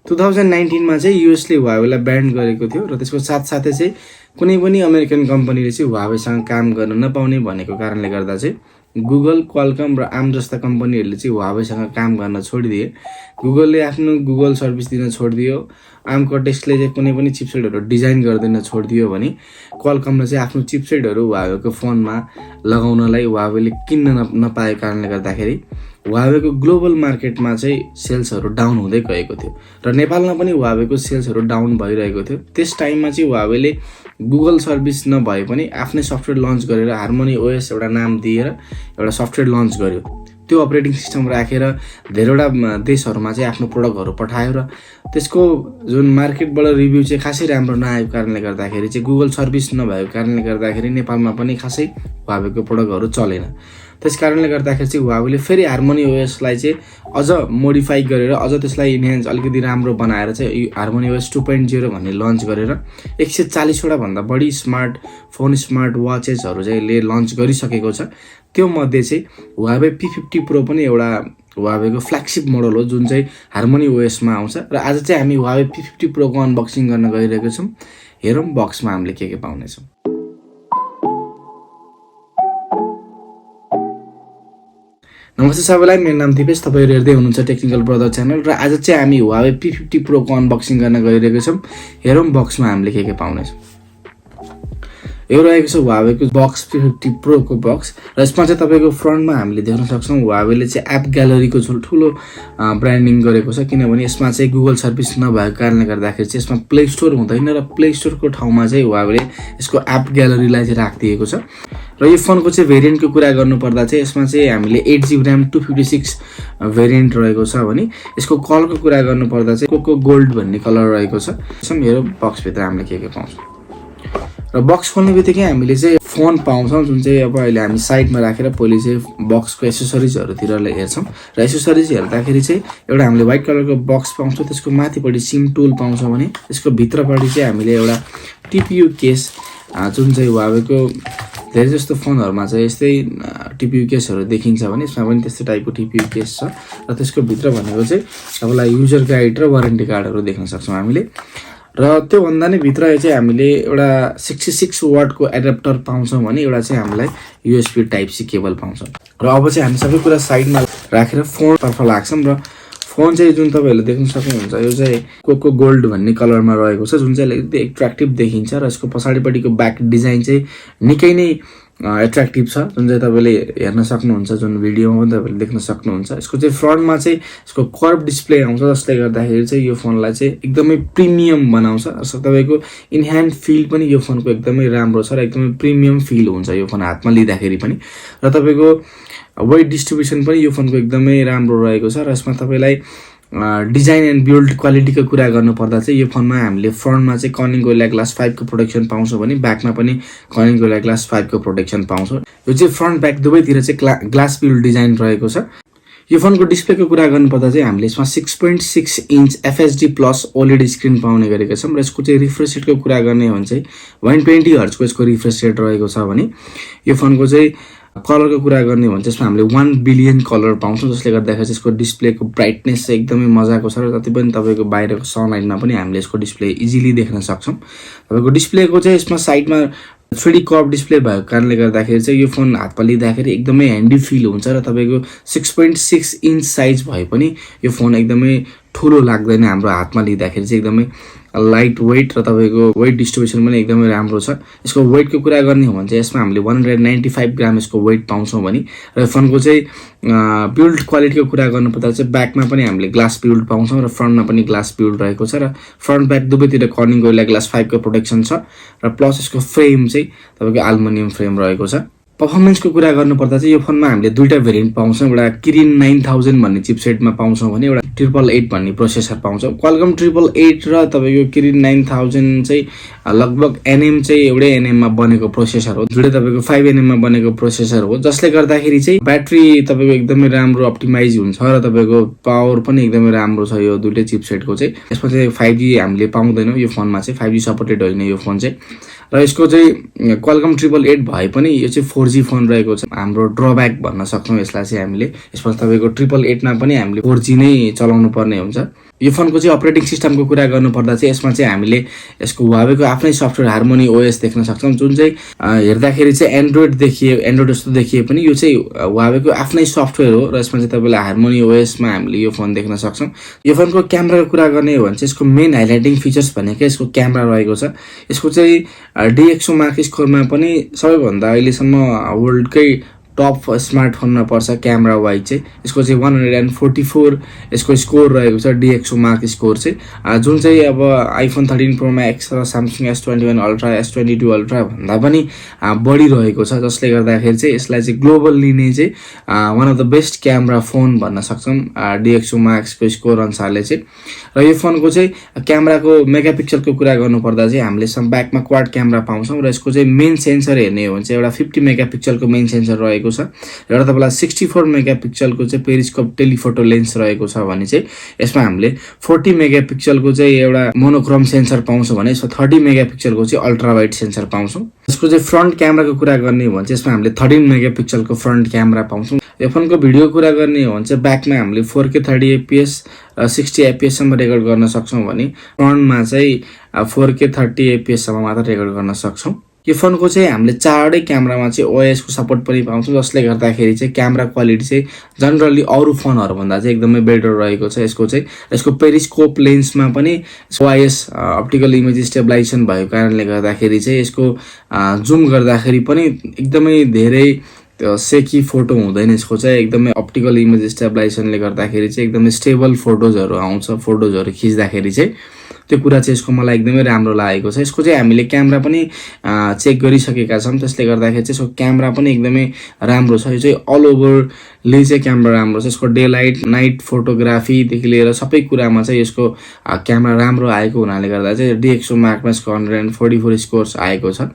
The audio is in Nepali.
2019 मा चाहिँ युएसले Huawei-लाई ब्यान गरेको थियो र त्यसको साथसाथै चाहिँ कुनै पनि अमेरिकन कम्पनीले चाहिँ Huawei-सँग काम गर्न नपाउने भनेको कारणले गर्दा चाहिँ गुगल, क्वालकम र आर्म जस्ता कम्पनीहरूले चाहिँ Huawei-सँग काम गर्न छोडिदिए। गुगलले आफ्नो गुगल सर्भिस दिन छोडिदियो, आर्म कर्टेक्सले चाहिँ कुनै पनि चिपसेटहरू डिजाइन गर्दैन छोडिदियो भने क्वालकमले चाहिँ आफ्नो चिपसेटहरू Huawei-को फोनमा लगाउनलाई Huawei-ले किन्न नपाएको कारणले गर्दाखेरि Huawei-को ग्लोबल मार्केटमा चाहिँ सेल्सहरू डाउन हुँदै गएको थियो र नेपालमा पनि Huawei-को सेल्सहरू डाउन भइरहेको थियो। त्यस टाइममा चाहिँ Huawei-ले गुगल सर्भिस नभए पनि आफ्नै सफ्टवेयर लन्च गरेर हार्मोनी ओएस एउटा नाम दिएर एउटा सफ्टवेयर लन्च गर्यो। त्यो अपरेटिङ सिस्टम राखेर धेरैवटा देशहरूमा चाहिँ आफ्नो प्रोडक्टहरू पठायो र त्यसको जुन मार्केटबाट रिभ्यू चाहिँ खासै राम्रो नआएको कारणले गर्दाखेरि चाहिँ गुगल सर्भिस नभएको कारणले गर्दाखेरि नेपालमा पनि खासै Huawei-को प्रोडक्टहरू चलेन। त्यस कारणले गर्दाखेरि चाहिँ Huawei-ले फेरि हार्मोनी ओएसलाई चाहिँ अझ मोडिफाई गरेर अझ त्यसलाई इन्हान्स अलिकति राम्रो बनाएर चाहिँ हार्मोनी ओएस 2.0 भन्ने लन्च गरेर 140 वटा भन्दा बढी स्मार्टफोन, स्मार्ट वाचेसहरू चाहिँ ले लन्च गरिसकेको छ। त्यो मध्ये चाहिँ Huawei P50 Pro पनि एउटा Huawei-को फ्ल्यागशिप मोडल हो जुन चाहिँ हार्मोनी ओएसमा आउँछ र आज चाहिँ हामी Huawei P50 Pro को अनबक्सिङ गर्न गइरहेको छौँ। हेरौँ बक्समा हामीले के पाउनेछौँ। नमस्ते सबैलाई, मेरो नाम दिपेश, तपाईहरु हेर्दै हुनुहुन्छ टेक्निकल ब्रदर च्यानल र आज चाहिँ हामी Huawei P50 Pro को अनबक्सिङ गर्न गइरहेको छौँ। हेरौँ बक्समा हामीले के पाउनेछौँ। यो रहेको छ Huawei को बक्स P50 Pro को बक्स र यसमा चाहिँ तपाईको फ्रन्टमा हामीले देख्न सक्छौँ Huawei-ले चाहिँ एप ग्यालरीको ठुलो ब्रान्डिङ गरेको छ, किनभने यसमा चाहिँ गुगल सर्भिस नभएको कारणले गर्दाखेरि चाहिँ यसमा प्ले स्टोर हुँदैन र प्ले स्टोरको ठाउँमा चाहिँ Huawei-ले यसको एप ग्यालरीलाई चाहिँ राखिदिएको छ। र यो फोनको चाहिँ भेरिएन्टको कुरा गर्नुपर्दा चाहिँ यसमा चाहिँ हामीले 8GB RAM 256 भेरिएन्ट रहेको छ भने यसको कलरको कुरा गर्नुपर्दा चाहिँ कोको गोल्ड भन्ने कलर रहेको छ। हेरौँ बक्सभित्र हामीले के पाउँछौँ। र बक्स खोल्ने बित्तिकै हामीले चाहिँ फोन पाउँछौँ जुन चाहिँ अब अहिले हामी साइडमा राखेर पहिले चाहिँ बक्सको एसेसरिजहरूतिर हेर्छौँ र एसेसरिज हेर्दाखेरि चाहिँ एउटा हामीले व्हाइट कलरको बक्स पाउँछौँ, त्यसको माथिपट्टि सिम टुल पाउँछौँ भने त्यसको भित्रपट्टि चाहिँ हामीले एउटा टिपियु केस जुन चाहिँ Huawei-को धेरै जस्तो फोनहरूमा चाहिँ यस्तै टिपियु केसहरू देखिन्छ भने यसमा पनि त्यस्तै टाइपको टिपियु केस छ र त्यसको भित्र भनेको चाहिँ तपाईँलाई युजर गाइड र वारेन्टी कार्डहरू देख्न सक्छौँ हामीले। र त्यो भन्दा नै भित्र चाहिँ हामीले एउटा 66 वाटको एडाप्टर पाउँछौँ भने एउटा चाहिँ हामीलाई USB टाइप सी केबल पाउँछौँ। र अब चाहिँ हामी सबै कुरा साइडमा राखेर फोनतर्फ लाग्छौँ र फोन चाहिँ जुन तपाईहरुले देख्न सक्नुहुन्छ यो चाहिँ कोको गोल्ड भन्ने कलरमा रहेको छ जुन चाहिँ एकदमै एट्र्याक्टिभ देखिन्छ र यसको पछाडिपट्टिको ब्याक डिजाइन चाहिँ निकै नै एट्र्याक्टिभ छ जुन चाहिँ तपाईले हेर्न सक्नुहुन्छ, जुन भिडियोमा पनि तपाईले देख्न सक्नुहुन्छ। यसको चाहिँ फ्रन्टमा चाहिँ यसको कर्भ डिस्प्ले आउँछ जसले गर्दाखेरि चाहिँ यो फोनलाई चाहिँ एकदमै प्रिमियम बनाउँछ र तपाईको इन ह्यान्ड फिल पनि यो फोनको एकदमै राम्रो छ र एकदमै प्रिमियम फिल हुन्छ यो फोन हातमा लिँदाखेरि पनि। र तपाईको वेट डिस्ट्रिब्युसन पनि यो फोनको एकदमै राम्रो रहेको छ र यसमा तपाईलाई डिजाइन एन्ड बिल्ड क्वालिटीको कुरा गर्नुपर्दा चाहिँ यो फोनमा हामीले फ्रन्टमा चाहिँ कर्निङ गोरिल्ला ग्लास 5 को प्रोटेक्सन पाउँछौँ भने ब्याकमा पनि कर्निङ गोरिल्ला ग्लास 5 को प्रोटेक्सन पाउँछौँ। यो चाहिँ फ्रन्ट ब्याक दुवैतिर चाहिँ ग्लास बिल्ड डिजाइन रहेको छ। यो फोनको डिस्प्लेको कुरा गर्नुपर्दा चाहिँ हामीले यसमा 6.6 inch FHD plus OLED screen पाउने गरेका छौँ र यसको चाहिँ रिफ्रेश रेटको कुरा गर्ने हो भने चाहिँ 120 हर्ट्जको यसको रिफ्रेश रेट रहेको छ भने यो फोनको चाहिँ कलरको कुरा गर्ने हो भने त्यसमा हामीले 1 बिलियन कलर पाउँछौँ जसले गर्दाखेरि यसको डिस्प्लेको ब्राइटनेस चाहिँ एकदमै मजाको छ र जति पनि तपाईको बाहिरको सनलाइटमा पनि हामीले यसको डिस्प्ले इजिली देख्न सक्छौँ। तपाईको डिस्प्लेको चाहिँ यसमा साइडमा 3D कर्भ डिस्प्ले भएको कारणले गर्दाखेरि चाहिँ यो फोन हातमा लिँदाखेरि एकदमै ह्यान्डी फिल हुन्छ र तपाईको 6.6 इन्च साइज भए पनि यो फोन एकदमै ठुलो लाग्दैन हाम्रो हातमा लिँदाखेरि चाहिँ एकदमै लाइट वेट र तपाईको वेट डिस्ट्रिब्युसन पनि एकदमै राम्रो छ। यसको वेटको कुरा गर्ने हो भने चाहिँ यसमा हामीले 195 ग्राम यसको वेट पाउँछौँ भने र फोनको चाहिँ बिल्ड क्वालिटीको कुरा गर्नुपर्दा चाहिँ ब्याकमा पनि हामीले ग्लास बिल्ड पाउँछौँ र फ्रन्टमा पनि ग्लास बिल्ड रहेको छ र फ्रन्ट ब्याक दुवैतिर कर्निङ गोरिल्ला ग्लास 5 को प्रोटेक्सन छ र प्लस यसको फ्रेम चाहिँ तपाईको एल्युमिनियम फ्रेम रहेको छ। पर्फर्मेन्सको कुरा गर्नुपर्दा चाहिँ यो फोनमा हामीले दुईटा भेरिएन्ट पाउँछौँ, एउटा किरिन 9000 भन्ने चिपसेटमा पाउँछौँ भने एउटा 888 भन्ने प्रोसेसर पाउँछौँ। क्वालकम 888 र तपाईको किरिन 9000 चाहिँ लगभग NM चाहिँ एउटै NM मा बनेको प्रोसेसर हो, दुईटै तपाईको 5nm मा बनेको प्रोसेसर हो जसले गर्दाखेरि चाहिँ ब्याट्री तपाईको एकदमै राम्रो अप्टिमाइज हुन्छ र तपाईको पावर पनि एकदमै राम्रो छ यो दुईटै चिपसेटको चाहिँ। यसमा चाहिँ 5G हामीले पाउँदैनौँ, यो फोनमा चाहिँ 5G सपोर्टेड होइन यो फोन चाहिँ। र यसको चाहिँ क्वालकम 888 भए पनि यो चाहिँ 4G फोन रहेको छ। हाम्रो ड्रब्याक भन्न सक्छौँ यसलाई चाहिँ हामीले। यसमा तपाईँको 888 मा पनि हामीले 4G नै चलाउनु पर्ने हुन्छ। यो फोनको चाहिँ अपरेटिङ सिस्टमको कुरा गर्नुपर्दा चाहिँ यसमा चाहिँ हामीले यसको Huawei को आफ्नै सफ्टवेयर हार्मोनी OS देख्न सक्छौँ, जुन चाहिँ हेर्दाखेरि चाहिँ एन्ड्रोइड जस्तो देखिए पनि यो चाहिँ Huawei को आफ्नै सफ्टवेयर हो र यसमा चाहिँ तपाईँलाई हार्मोनी OS मा हामीले यो फोन देख्न सक्छौँ। यो फोनको क्यामेराको कुरा गर्ने हो भने चाहिँ यसको मेन हाइलाइटिङ फिचर्स भनेकै यसको क्यामेरा रहेको छ। यसको चाहिँ DxO मार्क स्कोरमा पनि सबैभन्दा अहिलेसम्म वर्ल्डकै टप स्मार्टफोनमा पर्छ क्यामेरा वाइज चाहिँ। यसको चाहिँ 144 यसको स्कोर रहेको छ, DxO मार्क स्कोर चाहिँ, जुन चाहिँ अब आइफोन 13 प्रो म्याक्स र Samsung S21 ultra S22 ultra भन्दा पनि बढी रहेको छ, जसले गर्दाखेरि चाहिँ यसलाई चाहिँ ग्लोबल्ली नै चाहिँ one of the best camera phone भन्न सक्छौँ DxO मार्क्सको स्कोर अनुसारले चाहिँ। र यो फोनको चाहिँ क्यामेराको मेगापिक्सलको कुरा गर्नुपर्दा चाहिँ हामीले ब्याकमा क्वाड क्यामेरा पाउँछौँ र यसको चाहिँ मेन सेन्सर हेर्ने हो भने चाहिँ एउटा 50 मेगापिक्सलको मेन सेन्सर रहेको छ। एउटा तपाईँलाई 64 मेगापिक्सलको चाहिँ पेरिस्कोप टेलिफोटो लेन्स रहेको छ भने चाहिँ यसमा हामीले 40 मेगापिक्सलको चाहिँ एउटा मोनोक्रोम सेन्सर पाउँछौँ भने यसमा 30 मेगापिक्सलको चाहिँ अल्ट्रा वाइड सेन्सर पाउँछौँ। यसको चाहिँ फ्रन्ट क्यामेराको कुरा गर्ने हो भने चाहिँ यसमा हामीले 13 मेगापिक्सलको फ्रन्ट क्यामेरा पाउँछौँ। यो फोनको भिडियो कुरा गर्ने हो भने चाहिँ ब्याकमा हामीले 4K 30 FPS 60 FPS सम्म रेकर्ड गर्न सक्छौँ भने फ्रन्टमा चाहिँ 4K 30 FPS सम्म मात्र रेकर्ड गर्न सक्छौँ। यो फोनको चाहिँ हामीले चारवटै क्यामेरामा चाहिँ OS को सपोर्ट पनि पाउँछौँ, जसले गर्दाखेरि चाहिँ क्यामेरा क्वालिटी चाहिँ जनरली अरू फोनहरूभन्दा चाहिँ एकदमै बेटर रहेको छ। यसको पेरिस्कोप लेन्समा पनि OIS अप्टिकल इमेज स्टेबलाइजेसन भएको कारणले गर्दाखेरि चाहिँ यसको जुम गर्दाखेरि पनि एकदमै धेरै सेकी फोटो हुँदैन। यसको चाहिँ एकदमै अप्टिकल इमेज स्टेबलाइजेसनले गर्दाखेरि चाहिँ एकदमै स्टेबल फोटोजहरू आउँछ। फोटोजहरू खिच्दाखेरि चाहिँ त्यो कुरा चाहिँ यसको मलाई एकदमै राम्रो लागेको छ। यसको चाहिँ हामीले क्यामेरा पनि चेक गरिसकेका छौँ, त्यसले गर्दाखेरि चाहिँ यसको क्यामेरा पनि एकदमै राम्रो छ। यो चाहिँ अल ओभरले चाहिँ क्यामेरा राम्रो छ। यसको डे लाइट नाइट फोटोग्राफीदेखि लिएर सबै कुरामा चाहिँ यसको क्यामेरा राम्रो आएको हुनाले गर्दा चाहिँ DxO मार्कमा यसको 144 स्कोर्स आएको छ।